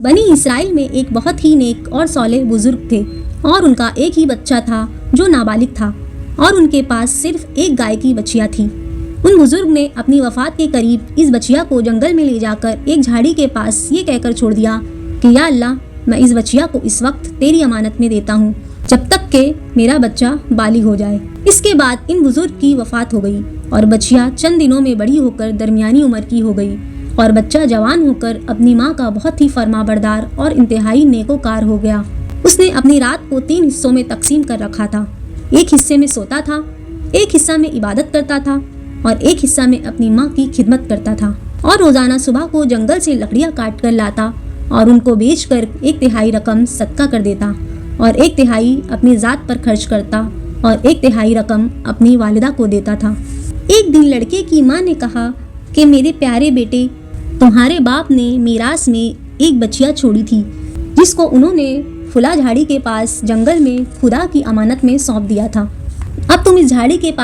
بنی اسرائیل میں ایک بہت ہی نیک اور صالح بزرگ تھے اور ان کا ایک ہی بچہ تھا جو نابالغ تھا اور ان کے پاس صرف ایک گائے کی بچیا تھی۔ ان بزرگ نے اپنی وفات کے قریب اس بچیا کو جنگل میں لے جا کر ایک جھاڑی کے پاس یہ کہہ کر چھوڑ دیا کہ یا اللہ، میں اس بچیا کو اس وقت تیری امانت میں دیتا ہوں جب تک کہ میرا بچہ بالغ ہو جائے۔ اس کے بعد ان بزرگ کی وفات ہو گئی اور بچیا چند دنوں میں بڑی ہو کر درمیانی عمر کی ہو گئی اور بچہ جوان ہو کر اپنی ماں کا بہت ہی فرما بردار اور انتہائی نیکوکار ہو گیا۔ اس نے اپنی رات کو 3 حصوں میں تقسیم کر رکھا تھا۔ ایک حصے میں سوتا تھا، ایک حصہ میں عبادت کرتا تھا اور ایک حصہ میں اپنی ماں کی خدمت کرتا تھا، اور روزانہ صبح کو جنگل سے لکڑیاں کاٹ کر لاتا اور ان کو بیچ کر 1/3 رقم صدقہ کر دیتا اور 1/3 اپنی ذات پر خرچ کرتا اور 1/3 رقم اپنی والدہ کو دیتا تھا۔ ایک دن لڑکے کی ماں نے کہا کہ میرے پیارے بیٹے، تمہارے باپ نے میراث میں ایک بچیا چھوڑی تھی جس کو انہوں نے فلاں جھاڑی کے پاس جنگل میں خدا کی امانت میں سونپ دیا تھا۔ اب تم اس جھاڑی کے پاس